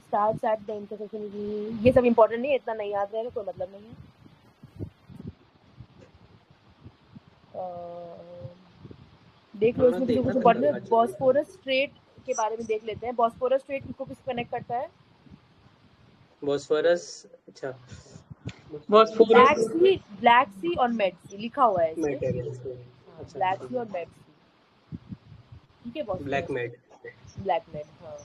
starts at the intersection. ये सब important नहीं है, इतना नहीं याद रहेगा कोई मतलब नहीं है. देख लो इसमें किसी कुछ important है. बॉस्फोरस स्ट्रेट के बारे में देख लेते हैं. बॉस्फोरस स्ट्रेट किसको किससे कनेक्ट करता है? बॉस्फोरस. अच्छा, बॉस्फोरस, ब्लैक सी और मेड सी लिखा हुआ है इसमें. अच्छा, ब्लैक सी और मेड सी. ठीक है. Bosphorus black made. हाँ.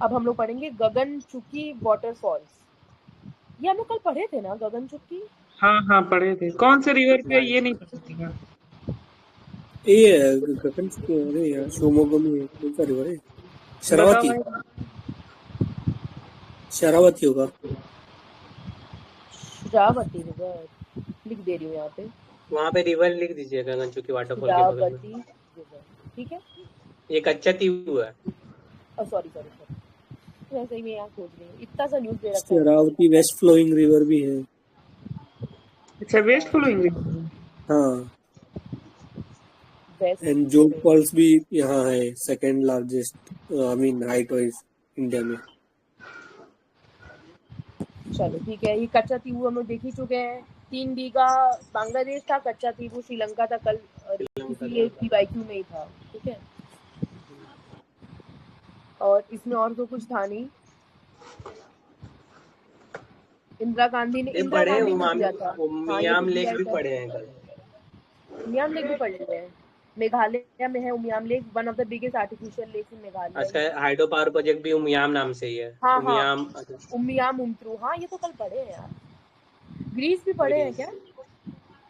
अब हम लोग पढ़ेंगे गगनचुकी वाटरफॉल्स. ये हम लोग कल पढ़े थे ना, गगनचुकी. हाँ पढ़े थे. कौन से रिवर पे? ये नहीं पता था. ये गगनचुकी. अरे यार, शिवमोगा में कौन सा रिवर है? शरावती होगा. शरावती रिवर लिख दे रही हूँ यहाँ पे. वहाँ पे रिवर लिख दीजिए गगनचुकी वाटरफॉल के बगल में. ठीक है. ये कच्चा तीऊ है. सॉरी वैसे ही मैं यहाँ खोज रही हूँ. इतना सा न्यूज़ दे रखा है. शरावती वेस्ट फ्लोइंग रिवर भी है. अच्छा, वेस्ट फ्लोइंग रिवर. हाँ. एंड जोग फॉल्स भी यहाँ है. Second largest height wise India में. चलो ठीक है. ये कच्चा तीवू हम लोग देख ही चुके हैं. 3 बीघा बांग्लादेश था. कच्चा तीवू श्रीलंका था. कल ये PYQ में ही था. ठीक है. और इसमें और तो कुछ था नहीं. इंदिरा गांधी ने उमियाम लेक भी पढ़े हैं कल. उमियाम लेक भी पढ़ रहे हैं. मेघालय में है Umiam lake. One of the biggest artificial lake in Meghalaya. अच्छा, हाइड्रो पावर प्रोजेक्ट भी उमियाम नाम से ही है. उमियाम उम्त्रू. हाँ, ये तो कल पढ़े हैं यार. ग्रीस भी पढ़े हैं क्या?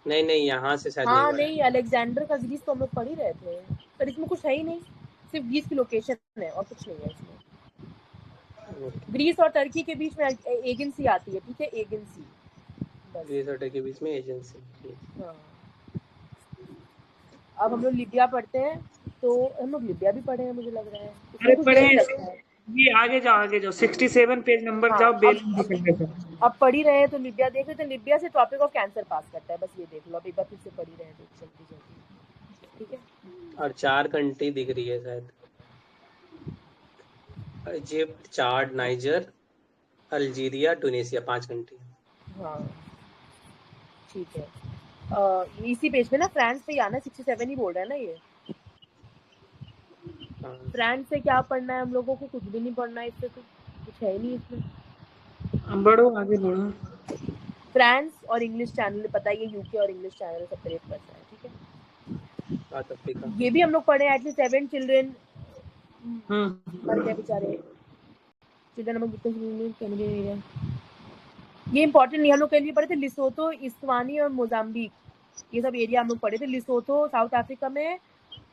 नहीं, यहाँ से शायद. हाँ नहीं, अलेक्जेंडर का ग्रीस तो हम लोग पढ़ ही रहे थे. पर इसमें कुछ है ही नहीं. सिर्फ ग्रीस की लोकेशन है और कुछ नहीं है इसमें. ग्रीस और टर्की के बीच में एजेंसी आती है. ठीक है. एजेंसी. ग्रीस और टर्की के बीच में एजेंसी. हाँ. अब हम लोग लिबिया पढ़ते हैं. तो हम लोग लिबिया भी पढ़े हैं मुझे लग रहा है. अरे पढ़े हैं. ये आगे जाओ 67 पेज नंबर जाओ. अब पढ़ ही रहे हैं तो लिबिया देख रहे थे. लिबिया से ट्रॉपिक ऑफ कैंसर पास करता है. बस ये देख लो. अब एक बार फिर से पढ़ ही रहे हैं तो जल्दी. ठीक है. और 4 कंट्री दिख रही है शायद. इजिप्ट, चाड, नाइजर, अल्जीरिया, टूनिसिया. 5 कंट्री. हाँ ठीक है. इसी पेज पे ना फ्रांस पे आना. 67 ही बोल रहा है ना ये. फ्रांस से क्या पढ़ना है हम लोगों को? कुछ भी नहीं पढ़ना है. इससे तो कुछ है नहीं इसमें. बढ़ो आगे बढ़ो. फ्रांस और इंग्लिश चैनल पता है. ये यूके और इंग्लिश चैनल सेपरेट करता है. ठीक है. ये भी हम लोग पढ़े. एटलीस्ट 7 चिल्ड्रन मर गए बेचारे. Children among Canadian area. ये इंपॉर्टेंट नहीं. हम लोग के लिए पढ़े थे लिसोथो, इस्वानी और मोजाम्बिक. ये सब एरिया हम लोग पढ़े थे. लिसोथो साउथ अफ्रीका में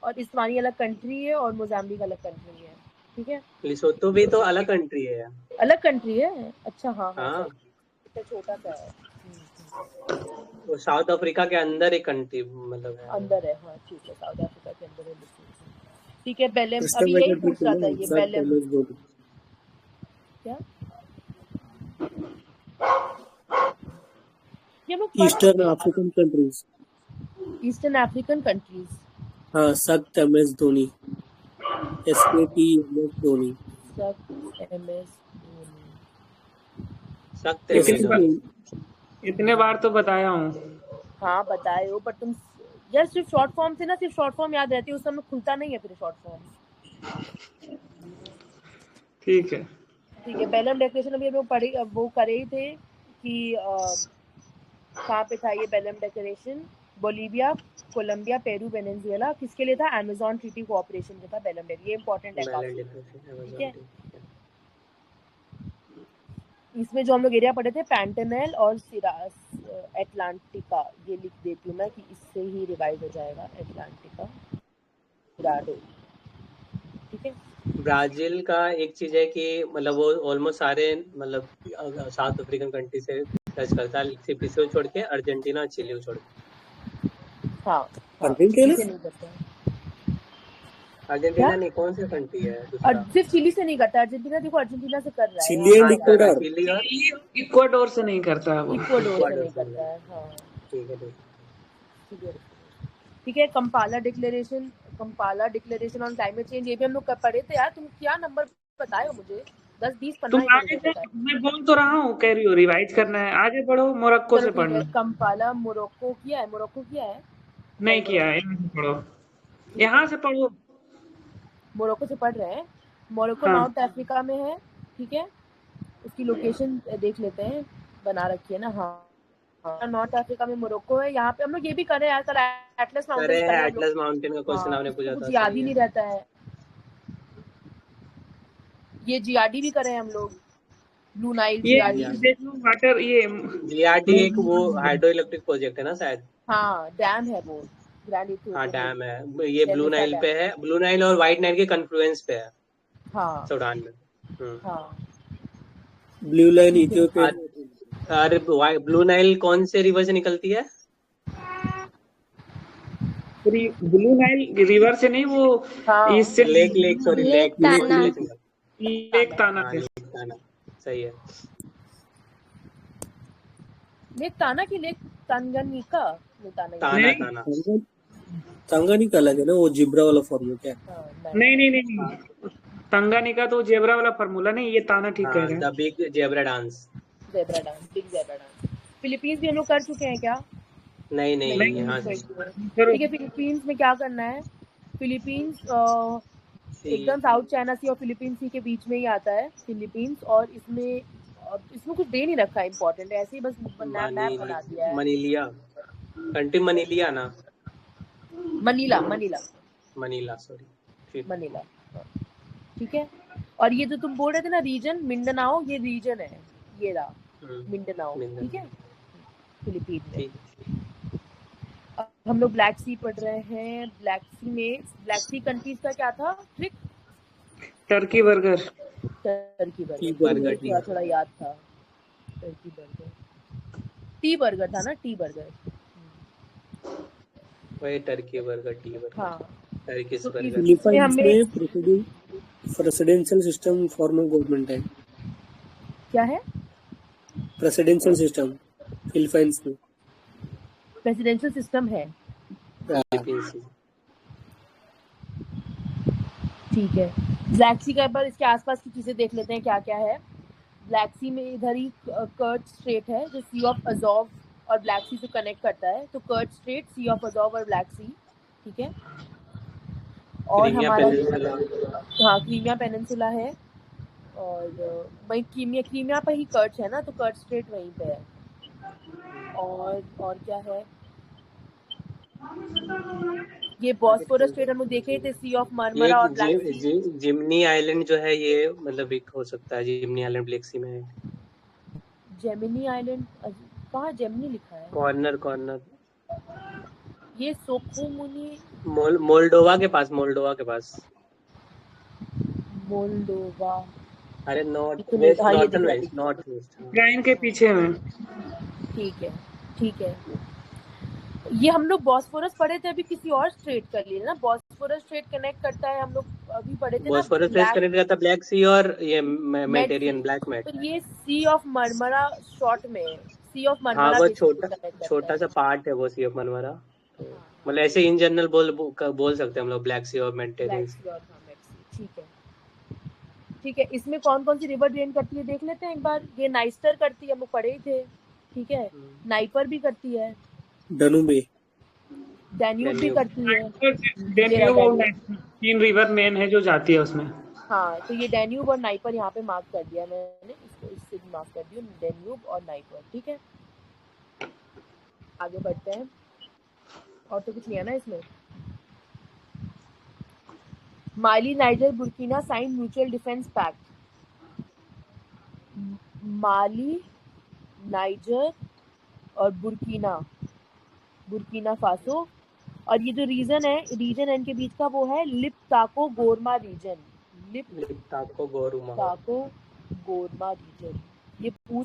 और इस्वानी अलग कंट्री है और मोजाम्बिक अलग कंट्री है. ठीक है. लिसोथो भी तो अलग कंट्री है. अलग कंट्री है. अच्छा. हाँ इतना छोटा सा है. वो साउथ अफ्रीका के अंदर एक कंट्री मतलब है. अंदर है. हाँ ठीक है. साउथ अफ्रीका के अंदर है. ठीक है. बेलेम अभी यही पूछ रहा था. ये बेलेम क्या? Eastern African countries. Eastern African countries. हाँ. सख्त MS धोनी. SKT धोनी. इतने बार तो बताया हूँ. हाँ बताए हो. पर तुम यार सिर्फ शॉर्ट फॉर्म से ना, सिर्फ शॉर्ट फॉर्म याद रहती है. उस समय खुलता नहीं है फिर शॉर्ट फॉर्म. ठीक है. बेलम डेकोरेशन अभी हम लोग पढ़े. वो करे ही थे कि कहाँ पे था ये Belem decoration? Bolivia, Colombia, Peru, Venezuela. किसके लिए था? अमेज़न ट्रीटी कोऑपरेशन के था बेलम डेकोरेशन. ये इंपॉर्टेंट है काफी. ठीक है. इसमें जो हम लोग एरिया पढ़े थे पैंटेनेल और एटलांटिका. ये लिख देती हूँ मैं कि इससे ही रिवाइज हो जाएगा. एटलांटिका, सिराडो. ठीक है. ब्राजील का एक चीज है कि मतलब वो ऑलमोस्ट सारे मतलब साउथ अफ्रीकन कंट्री से टच करता है. सिर्फ इसे छोड़ के अर्जेंटीना और चिली छोड़ के. हाँ. अर्जेंटीना नहीं. कौन सी कंट्री है? सिर्फ चिली से नहीं करता. अर्जेंटीना देखो अर्जेंटीना से कर रहा है. चिली एंड इक्वाडोर से नहीं करता है वो. इक्वाडोर से नहीं करता है. हाँ ठीक है. ठीक है। Kampala declaration on climate change, ये भी हम लोग पढ़े थे यार। तुम क्या नंबर बताए हो मुझे? 10-20 पन्ना तुम आगे जाओ, मैं बोल तो रहा हूँ, कह रही हो रिवाइज करना है, आगे बढ़ो, मोरक्को से पढ़ना। कंपाला मोरक्को किया है? नहीं किया है, यहाँ से पढ़ो। मोरक्को से पढ़ रहे हैं। मोरक्को हाँ। नॉर्थ अफ्रीका में है, ठीक है। उसकी लोकेशन देख लेते हैं, बना रखी है ना। हाँ, नॉर्थ अफ्रीका में मोरक्को है। यहाँ पे हम लोग ये भी करे यार, कल एटलस माउंटेन का क्वेश्चन आपने पूछा था, कुछ याद ही नहीं रहता है। ये जीआरडी भी करे हम लोग, ब्लू नाइल जीआरडी। देख लो वाटर, ये जीआरडी एक वो हाइड्रो इलेक्ट्रिक प्रोजेक्ट है ना शायद। हाँ, डैम है वो, हाँ डैम है, ये ब्लू नाइल पे है, ब्लू नाइल और व्हाइट नाइल के कन्फ्लुएंस पे है। हाँ, सूडान में। हाँ, ब्लू लाइन इथियोपिया। अरे ब्लू नाइल कौन से रिवर से निकलती है? ब्लू नाइल रिवर से नहीं, वो इससे लेक ताना। सही है। लेक ताना की लेक तांगानिका, ताना। तंगानिका अलग है ना, वो जिब्रा वाला फॉर्मूला क्या? नहीं, तंगानिका तो जेब्रा वाला फार्मूला नहीं, ये ताना ठीक कह रहे हैं। The big zebra dance. Philippines भी हम लोग कर चुके हैं क्या? नहीं यहाँ से। ठीक है। फिलीपींस में क्या करना है? फिलीपींस एकदम साउथ चाइना सी और फिलीपींस सी के बीच में ही आता है फिलीपींस, और इसमें कुछ दे नहीं रखा है इम्पोर्टेंट, ऐसे ही बस मैप बना दिया है। मनीलिया कंट्री, मनीलिया ना, मनीला सॉरी, मनीला। ठीक है। और ये जो तुम बोल रहे थे ना रीजन, मिंडनाओ, ये रीजन है, ये रहा मिंडनाओ। ठीक है, फिलीपीन में। अब हम लोग ब्लैक सी पढ़ रहे हैं। ब्लैक सी कंट्रीज का क्या था ट्रिक? टर्की बर्गर थोड़ा याद था। टर्की बर्गर, टी बर्गर था ना, टी बर्गर। वही टर्की बर्गर, टी बर्गर। हाँ, टर्किश बर्गर। फिलीपींस में presidential system form of government है। क्या है? प्रेसिडेंशियल सिस्टम फिलीपींस में प्रेसिडेंशियल सिस्टम है। ठीक है। ब्लैक सी का पर इसके आसपास की चीजें देख लेते हैं क्या क्या है। ब्लैक सी में इधर ही कर्ट स्ट्रेट है जो सी ऑफ अजोव और ब्लैक सी से कनेक्ट करता है, तो Kerch Strait, Sea of Azov और ब्लैक सी। ठीक है। और हमारा क्रीमिया पेनिनसुला है, और वही क्रीमिया पर ही कर्ट है ना, तो कर्ट स्ट्रेट वहीं पे है। और क्या है? ये बॉस्फोरस स्ट्रेट हम लोग देखे थे, सी ऑफ मरमरा और ब्लैक सी। जिमनी आइलैंड जो है ये मतलब एक हो सकता है, जिमनी आइलैंड ब्लैक सी में है। जेमिनी आइलैंड कहाँ? जेमिनी लिखा है कॉर्नर ये सोकोमुनी, मोल्डोवा के पास। मोल्डोवा। अरे नॉर्थ वेस्ट उक्रेन के पीछे में। ठीक है। ये हम लोग बॉस्फोरस पढ़े थे, अभी किसी और स्ट्रेट कर लिए ना। बॉस्फोरस स्ट्रेट कनेक्ट करता है, हम लोग अभी पढ़े थे ना। बॉस्फोरस स्ट्रेट कनेक्ट करता है ब्लैक सी और ये मेडिटेरियन ब्लैक मेड। तो ये सी ऑफ मरमरा शॉर्ट में, सी ऑफ मरमरा। हाँ, वो छोटा सा पार्ट है वो सी ऑफ मरमरा। मतलब ऐसे इन जनरल बोल सकते हैं हम लोग ब्लैक सी और मेडिटेरियन सी। ठीक है। इसमें कौन कौन सी रिवर ड्रेन करती है देख लेते हैं एक बार। ये नाइस्टर करती है, हम लोग पढ़े ही थे। ठीक है। नाइपर भी करती है, डैन्यूब भी करती है। तीन रिवर मेन है जो जाती है उसमें। हाँ, तो ये डैन्यूब और नाइपर यहाँ पे मार्क कर दिया मैंने, इसको इससे भी मार्क कर दिया, डैन्यूब और नाइपर। ठीक है, आगे बढ़ते हैं। और तो कुछ नहीं है ना इसमें। Mali, Niger, Burkina sign mutual defence pact. Mali, Niger और बुर्किना फासो। और ये जो रीजन है इनके बीच का, वो है लिप्ताको गोरमा रीजन। लिप्ताको गोरमा रीजन।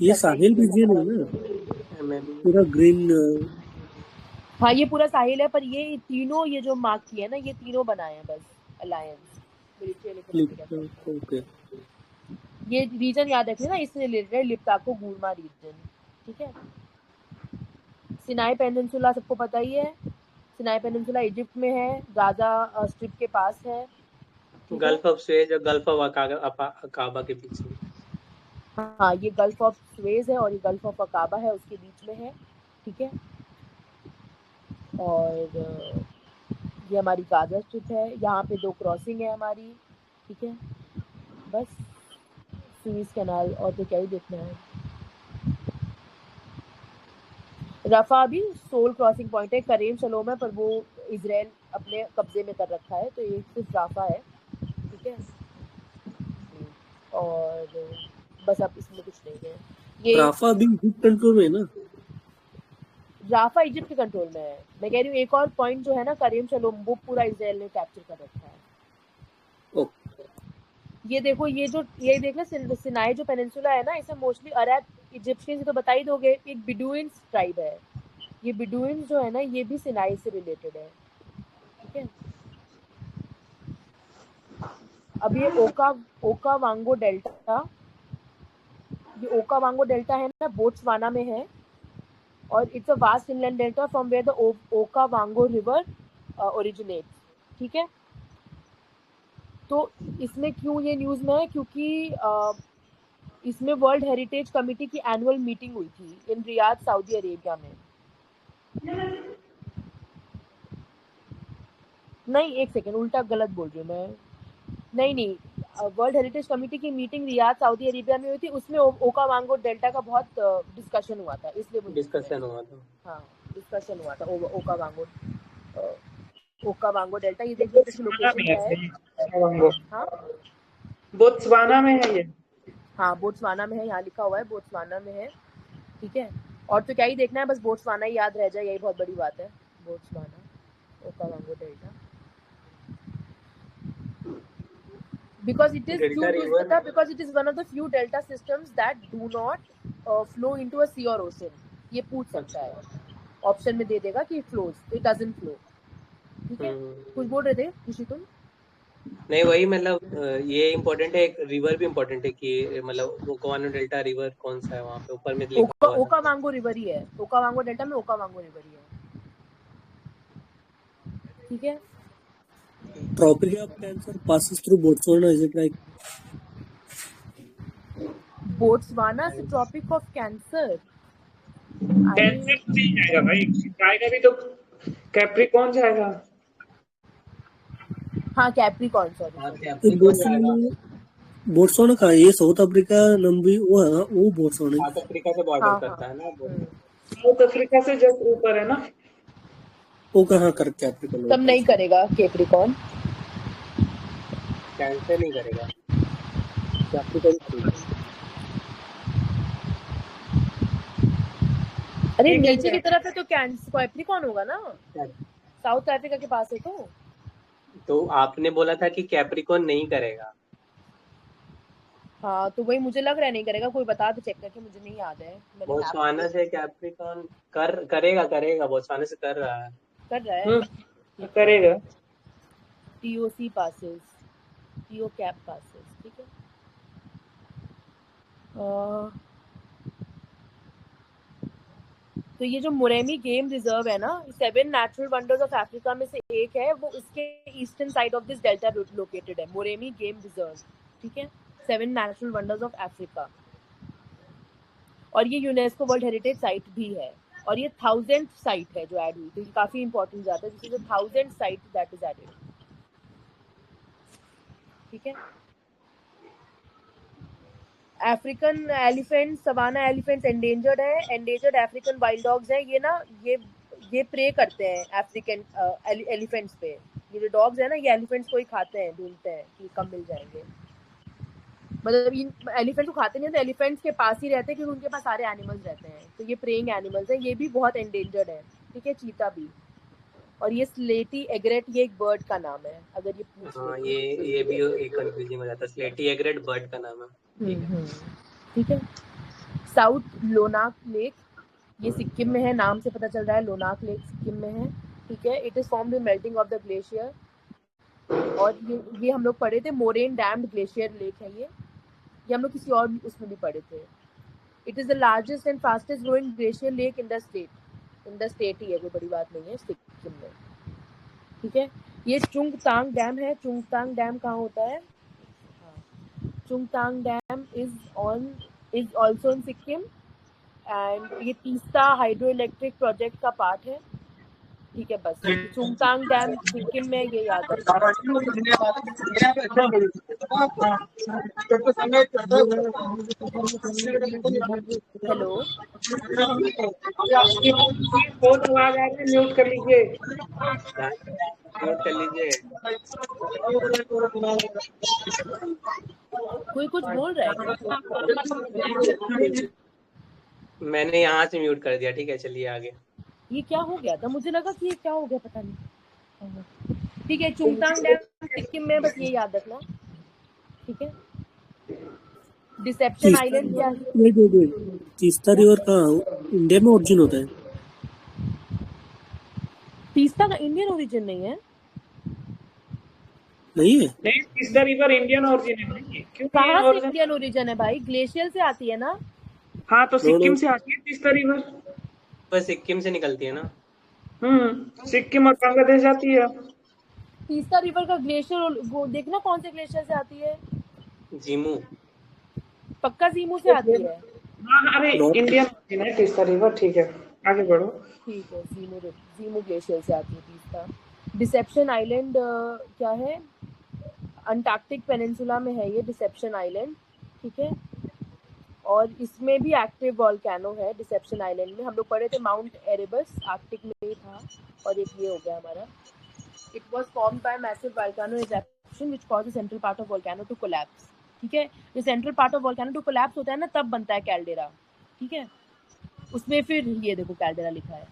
ये साहिल रीजन है ना, पूरा ग्रीन। हाँ, ये पूरा साहिल है, पर ये तीनों, ये जो मार्क किया है ना, ये तीनों बनाए हैं बस अलायंस। ओके, ये रीजन याद रखिए ना, इससे रिलेटेड लिप्ताको गोरमा रीजन। ठीक है। सिनाई पेनिनसुला सबको पता ही है, सिनाई पेनिनसुला इजिप्ट में है, गाजा स्ट्रिप के पास है। गल्फ ऑफ स्वेज और गल्फ ऑफ अकाबा के बीच में। हाँ, ये गल्फ ऑफ स्वेज है और ये गल्फ ऑफ अकाबा है, उसके बीच में है। ठीक है, और ये हमारी गाजा स्ट्रिप है, यहाँ पे 2 क्रॉसिंग है हमारी। ठीक है, बस सुएज कैनाल, और तो क्या ही देखना है। रफा भी सोल क्रॉसिंग पॉइंट है, करेम शलोम है, पर वो इजराइल अपने कब्जे में कर रखा है, तो ये सिर्फ रफा है। ठीक है, और बस अब इसमें कुछ नहीं है। ये राफा भी इजिप्ट कंट्रोल में है ना? राफा इजिप्ट के कंट्रोल में है। मैं कह रही हूँ एक और पॉइंट जो है ना, करेम शलोम, वो पूरा इजराइल ने कैप्चर कर रखा है। ये देखो, ये देख लो, सिनाई जो पेनिनसुला है ना, इसे मोस्टली अरब इजिप्शियंस तो बता ही दोगे, एक बिडुइन्स ट्राइब है। ये बिडुइन्स जो है ना, ये भी सिनाई से रिलेटेड है। ठीक है, अब ये ओकावांगो डेल्टा, ये ओकावांगो डेल्टा है ना, बोट्सवाना में है, और it's a vast inland delta from where the Okavango River originates. ठीक है, तो इसमें क्यों ये न्यूज़ में है, क्योंकि इसमें वर्ल्ड हेरिटेज कमेटी की एनुअल मीटिंग हुई थी इन रियाद, सऊदी अरेबिया में। नहीं, एक सेकेंड, उल्टा गलत बोल रही हूँ मैं। नहीं, वर्ल्ड हेरिटेज कमेटी की मीटिंग रियाद, सऊदी अरेबिया में हुई थी, उसमें ओकावांगो डेल्टा का बहुत डिस्कशन हुआ था, इसलिए वो डिस्कशन हुआ था। हाँ, डिस्कशन हुआ था ओकावांगो डेल्टा। ये देखिए किस लोकेशन है। हाँ, बोत्सवाना में है ये। हाँ, बोट्सवाना में है, यहाँ लिखा हुआ है बोट्सवाना में है। ठीक है, और तो क्या ही देखना है, बस बोट्सवाना ही याद रह जाए, यही बहुत बड़ी बात है। Botswana, Okavango delta, because it is because it is one of the few delta systems that do not flow into a sea or ocean. ये पूछ सकता है, ऑप्शन में दे देगा कि flows, it doesn't flow. ठीक है, कुछ बोल रहे थे ऋषि तुम? नहीं, वही मतलब ये इम्पोर्टेंट है, एक रिवर भी इम्पोर्टेंट है कि मतलब ओकावांगो डेल्टा रिवर कौन सा है वहाँ पे, ऊपर में लिखा हुआ है। ओकावांगो रिवर ही है, ओकावांगो डेल्टा में ओकावांगो रिवर ही है। ठीक है, Tropic of Cancer passes through Botswana, is it like? Botswana से ट्रॉपिक ऑफ कैंसर। कैंसर नहीं जाएगा भाई, जाएगा भी तो कैप्रिकॉर्न जाएगा। हाँ, कैप्रिकॉर्न, सॉरी। बोट्सवाना का ये साउथ अफ्रीका लंबी वो है ना, वो बोट्सवाना साउथ अफ्रीका से बॉर्डर करता है ना। साउथ अफ्रीका से जस्ट ऊपर है ना। वो कहाँ कर कैप्रिकॉर्न? तब नहीं करेगा कैप्रिकॉर्न, कैंसर नहीं करेगा, कैप्रिकॉर्न। अरे नीचे की तरफ है तो कैप्रिकॉर्न होगा ना, साउथ अफ्रीका के पास है तो आपने बोला था कि कैप्रिकॉर्न नहीं करेगा। हाँ, तो वही मुझे लग रहा है नहीं करेगा, कोई बता दो चेक करके, मुझे नहीं याद है। बोत्सवाना से कैप्रिकॉर्न करेगा, बोत्सवाना से कर रहा है। करेगा। TOC passes, TO cap passes. ठीक है, तो ये जो मोरेमी गेम रिजर्व है ना, 7 नेचुरल वंडर्स ऑफ अफ्रीका में से एक है, वो उसके eastern side of this delta located है, मोरेमी गेम रिजर्व। ठीक है, 7 नेचुरल वंडर्स ऑफ अफ्रीका, और ये यूनेस्को वर्ल्ड हेरिटेज साइट भी है, और ये 1000th साइट है जो ऐड हुई, तो ये काफी इंपॉर्टेंट जाता है, this is the 1000th site that is added. ठीक है, African elephant, savanna elephants endangered है, एंडेंजर्ड अफ्रीकन वाइल्ड डॉग्स हैं। ये ना ये प्रे करते हैं अफ्रीकन एलिफेंट्स पे। ये जो डॉग्स है ना, ये एलिफेंट्स को ही खाते हैं, ढूंढते हैं कि कब मिल जाएंगे। मतलब इन एलिफेंट्स को खाते नहीं, तो एलिफेंट्स के पास ही रहते हैं क्योंकि उनके पास सारे एनिमल्स रहते हैं, तो ये प्रेइंग एनिमल्स हैं। ये भी बहुत एंडेंजर्ड है। ठीक है, चीता भी, और ये स्लेटी एग्रेट, ये एक बर्ड का नाम है, अगर ये पूछ ये भी एक कंफ्यूजिंग हो जाता है, स्लेटी एग्रेट बर्ड का नाम है। ठीक है, साउथ लोनाक लेक, ये सिक्किम में है, नाम से पता चल रहा है, लोनाक लेक सिक्किम में है। ठीक है, it is formed in melting of the glacier, और ये हम लोग पढ़े थे, मोरेन डैम्ड ग्लेशियर लेक है ये हम लोग किसी और उसमें भी पढ़े थे। It is the largest and fastest growing glacier lake in the state ही है, कोई बड़ी बात नहीं है सिक्किम में। ठीक है। ये चुंगतांग डैम है। चुंगतांग डैम कहाँ होता है? Chungthang dam is also in Sikkim and ये तीस्ता हाइड्रो इलेक्ट्रिक प्रोजेक्ट का पार्ट है। ठीक है, बस चुंगतांग डैम सिक्किम में, ये याद रखना। हेलो, बहुत आवाज आ रही है, म्यूट कर लीजिए। म्यूट कर लीजिए। कोई कुछ बोल रहा है क्या? मैंने यहाँ से म्यूट कर दिया। ठीक है, चलिए आगे। ये क्या हो गया था? मुझे लगा कि ये क्या हो गया, पता नहीं। ठीक है, चुंगतांग डैम सिक्किम में, बस ये याद रखना। ठीक है। डिसेप्शन आइलैंड क्या है? तीस्ता रिवर कहाँ इंडिया में ओरिजिन होता है? तीस्ता का इंडियन ओरिजिन नहीं है। नहीं है? नहीं, तीस्ता रिवर इंडियन ओरिजिन है नहीं? क्यों कहाँ से origin? इंडियन ओरिजिन है भाई? ग्लेशियर से आती है ना? हाँ, तो सिक्किम से आती है तीस्ता रिवर। बस सिक्किम से निकलती है ना? सिक्किम और बांग्लादेश आती है। तीस्ता रिवर का ग्लेशियर वो देखना कौन से ग्लेशियर से आती है। जीमू। पक्का जीमू से आती है। हाँ, अरे इंडियन ओरिजिन है तीस्ता रिवर। ठीक है, आगे बढ़ो। ठीक है, जीमू ग्लेशियर से आती है तीस्ता। डिसेप्शन आइलैंड क्या है? अंटार्कटिक पेनिनसुला में है ये डिसेप्शन आइलैंड। ठीक है। और इसमें भी एक्टिव वॉल्केनो है डिसेप्शन आइलैंड में। हम लोग पढ़े थे माउंट एरेबस, आर्कटिक में ही था। और एक ये हो गया हमारा। It was formed by massive volcano eruption which cause the central part of volcano to collapse. ठीक है। जो central part of volcano to collapse होता है ना, तब बनता है कैल्डेरा। ठीक है। उसमें फिर ये देखो कैल्डेरा लिखा है,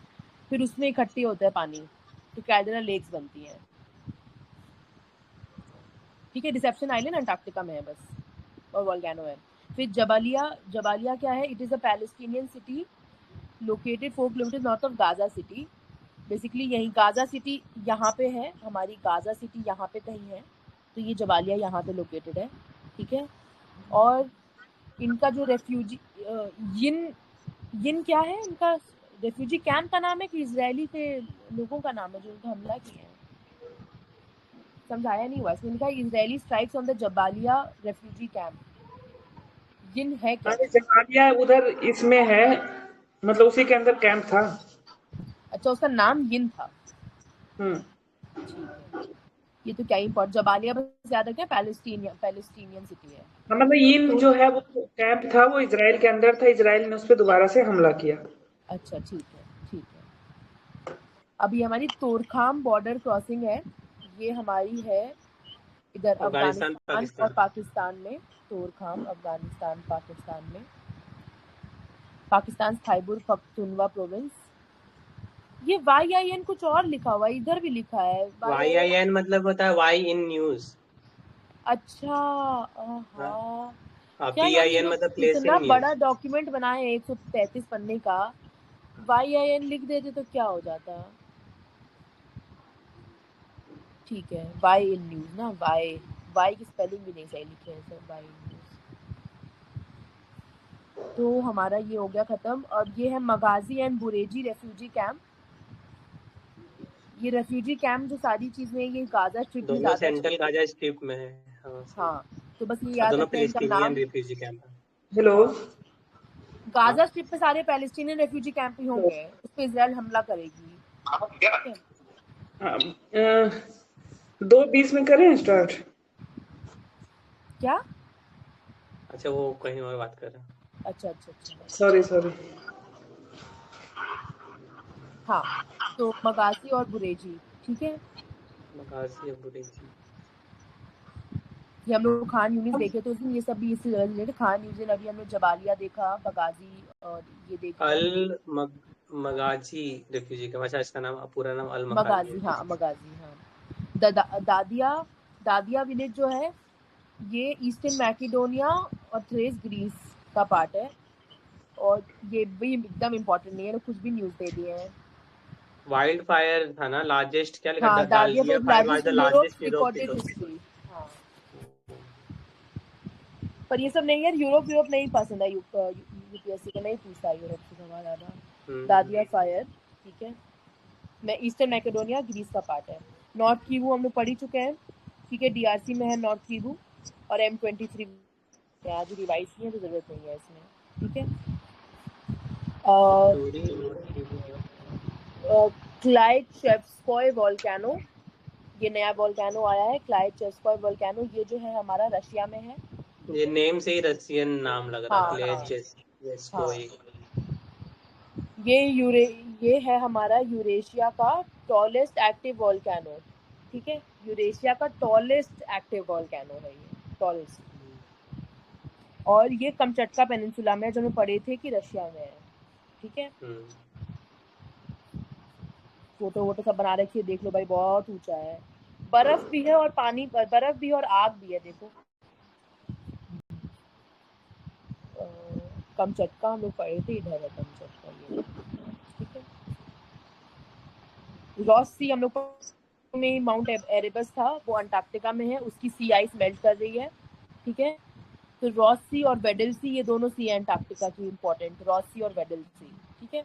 फिर उसमें इकट्ठी होता है पानी, तो कैल्डेरा लेक्स बनती हैं। ठीक है। डिसेप्शन आइलैंड अंटार्कटिका में है बस, और वोल्केनो है। फिर जबालिया क्या है? It is a Palestinian city located 4 kilometre north of Gaza city. Basically यही गाजा सिटी यहाँ पे है, हमारी गाजा सिटी यहाँ पे कहीं है, तो ये जबालिया यहाँ पे लोकेटेड है। ठीक है। और इनका जो रेफ्यूजी यिन क्या है? इनका रेफ्यूजी कैंप का नाम है कि इजरायली के लोगों का नाम है जो उनको हमला किए हैं? समझाया नहीं हुआ इसमें। लिखा Israeli strikes on the Jabalia refugee camp. यिन है क्या? जबालिया उधर इसमें है, मतलब उसी के अंदर कैंप था। अच्छा, उसका नाम यिन था। हम्म ये तो क्या इम्पोर्ट, जबालिया बस याद रखें, पैलेस्टीनियन सिटी है। मतलब इन जो है वो कैंप था, वो इजराइल के अंदर था। इजराइल ने उस पर दोबारा से हमला किया। अच्छा, ठीक है, ठीक है। अभी हमारी तोरखाम बॉर्डर क्रॉसिंग है। ये हमारी है इधर अफगानिस्तान अफगानिस्तान और पाकिस्तान में। तोरखाम अफगानिस्तान पाकिस्तान में। पाकिस्तान खैबर पख्तूनवा प्रोविंस। ये YIN कुछ और लिखा हुआ है, इधर भी लिखा है YIN मतलब होता है वाई इन न्यूज। अच्छा, क्या PIN मतलब प्लेस इन इतना न्यूज। बड़ा डॉक्यूमेंट बनाए 133 पन्ने का, YIN लिख देते तो क्या हो जाता। ठीक है, वाई इन न्यूज ना, वाई की स्पेलिंग भी नहीं सही लिखे हैं सर, वाई इन न्यूज। तो हमारा ये हो गया खत्म। और ये है मगाजी एंड बुरेजी रेफ्यूजी कैंप। ये रेफ्यूजी कैंप जो सारी चीजें, ये गाजा स्ट्रिप में, दोनों सेंट्रल गाजा स्ट्रिप में है। हाँ, तो बस ये याद दोनों रखना इनका पैलेस्टीनियन नाम। रिफ्यूजी कैंप है। हेलो, गाजा स्ट्रिप पे सारे पैलेस्टीनियन रेफ्यूजी कैंप ही होंगे, उस पे इजराइल हमला करेगी। ठीक है। 2:20 में करें स्टार्ट? क्या? अच्छा, वो कहीं और बात कर रहे हैं। अच्छा। सॉरी। हाँ, तो मगासी और बुरेजी। ठीक है। मगासी और बुरेजी। ये हम लोग खान यूनिस देखे तो उसमें ये सब भी इससे रिलेटेड। खान यूनिस, अभी हमने जबालिया देखा, बगाजी, और ये देखा अल मगाजी रेफ्यूजी कैंप। अच्छा, इसका नाम पूरा नाम अल मगाजी। हाँ, मगाजी। हाँ, दादिया विलेज जो है, ये ईस्टर्न मैकेडोनिया और थ्रेस ग्रीस का पार्ट है। और ये भी एकदम इम्पोर्टेंट नहीं है, कुछ भी न्यूज दे दिए हैं। वाइल्ड फायर था ना लार्जेस्ट, क्या लिखा था? हाँ, दालिया fire was the largest recorded history. हाँ, पर ये सब नहीं यार, यूरोप नहीं पसंद है। यूपीएससी को नहीं पूछता यूरोप से सवाल ज्यादा। दादिया फायर, ठीक है। मैं ईस्टर्न मैकेडोनिया ग्रीस का पार्ट है। नॉर्थ कीवू हम लोग पढ़ ही चुके हैं, ठीक है। DRC में है नॉर्थ कीवू, और M23 आज रिवाइज की है तो जरूरत नहीं है इसमें, ठीक है। क्लाइचेवस्कोय वोल्केनो, ये नया वोल्केनो आया है क्लाइचेवस्कोय वोल्केनो, ये जो है हमारा रशिया में है। ये नेम से ही रशियन नाम लग रहा है। ये है हमारा यूरेशिया का टॉलेस्ट एक्टिव वोल्केनो, ठीक है। यूरेशिया का टॉलेस्ट एक्टिव वोल्केनो है ये, टॉलेस्ट। और ये कमचटका पेनिनसुला में, जो हम पढ़े थे कि रशिया में है, ठीक है। फोटो वोटो सब बना रखी है, देख लो भाई, बहुत ऊंचा है। बर्फ भी है और पानी, बर्फ भी और आग भी है, देखो। कमचटका हम लोग पढ़े थे, इधर है कमचटका, ये ठीक है। रॉस सी हम लोग में माउंट एरेबस था, वो अंटार्कटिका में है, उसकी सी आइस मेल्ट कर रही है, ठीक है। तो रॉस सी और वेडल सी, ये दोनों सी है अंटार्कटिका की इंपॉर्टेंट, रॉस सी और वेडल सी, ठीक है।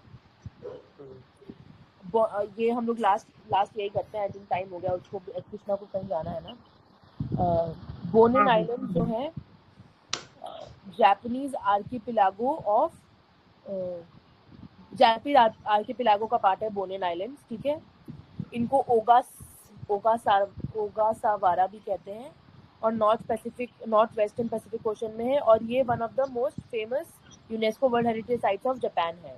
ये हम लोग लास्ट यही करते हैं, आई थिंक टाइम हो गया, उसको कृष्णा को कहीं जाना है ना। बोनेन आइलैंड जो है Japanese archipelago of, Japanese archipelago का पार्ट है बोनेन आइलैंड, ठीक है। इनको ओगासावारा भी कहते हैं, और नॉर्थ वेस्टर्न पैसिफिक ओशन में है, और ये one of the most famous UNESCO world heritage sites of Japan है,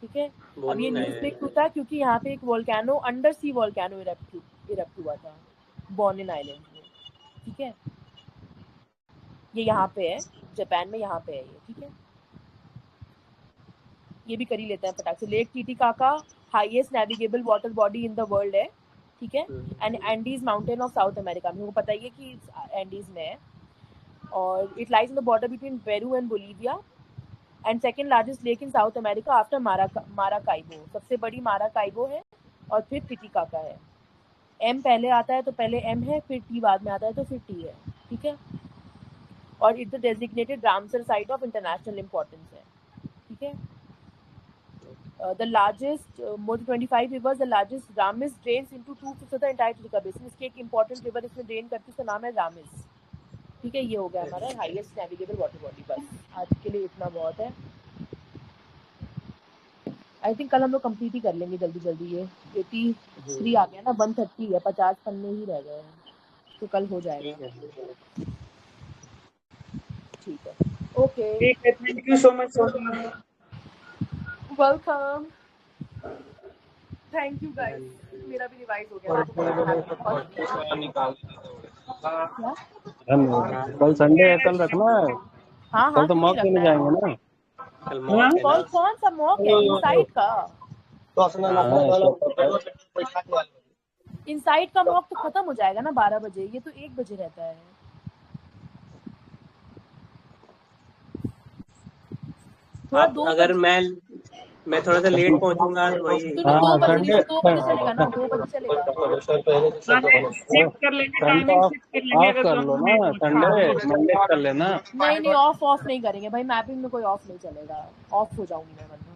ठीक है। अब ये न्यूज़ में क्यों था, क्योंकि यहाँ पे एक वोल्केनो, अंडर सी वोल्केनो इरप्ट हुआ था बोनेन आइलैंड में, ठीक है। ये यहाँ पे है, जापान में यहाँ पे है ये, ठीक है। ये भी कर ही लेते हैं फटाक से। Lake Titicaca highest navigable water body in the world है, ठीक है। And Andes mountain of south America में, वो पता ही है कि एंडीज में है, और it lies in the border between Peru and Bolivia, and second largest lake in south America after Maracaibo. सबसे बड़ी माराकाइबो है, और फिर टिटिकाका है। एम पहले आता है तो पहले एम है, फिर टी बाद में आता है तो फिर टी है, ठीक है। और it's the designated Ramsar site of international importance है, ठीक है। The largest, more than 25 rivers, the largest Ramis drains into 2/5 of the entire Titicaca basin. इसके एक important river इसमें drain करती है, उसका नाम है रामिस, ठीक है। ये हो गया हमारा हाईएस्ट नेविगेबल वाटर बॉडी। बस आज के लिए इतना बहुत है। आई थिंक कल हम लोग कंप्लीट ही कर लेंगे जल्दी। ये 83 आ गया ना, 130 है, 50 पन्ने ही रह गए हैं, तो कल हो जाएगा, ठीक है। Okay, thank you so much. Welcome, thank you guys. मेरा भी रिवाइज हो गया। कल संडे है, कल रखना है। हाँ कल तो मॉक देने जाएंगे ना। कौन सा मॉक है? इनसाइट का? इनसाइट का मॉक तो खत्म हो जाएगा ना 12 बजे, ये तो 1 बजे रहता है। अगर मैं थोड़ा सा लेट पहुंचूंगा, वही 2 बजे चलेगा ना, 2 बजे चलेगा। ऑफ कर लो ना, संडे मंडे कर लेना। नहीं ऑफ नहीं करेंगे भाई, मैपिंग में कोई ऑफ नहीं चलेगा, ऑफ हो जाऊंगी मैं वरना।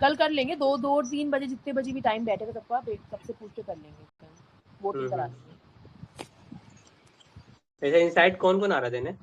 कल कर लेंगे 2-3 बजे, जितने बजे भी टाइम बैठेगा सबका, सबसे पूछ के कर लेंगे, वोटिंग करा लेंगे। ऐसे इनसाइट कौन आ रहा देने?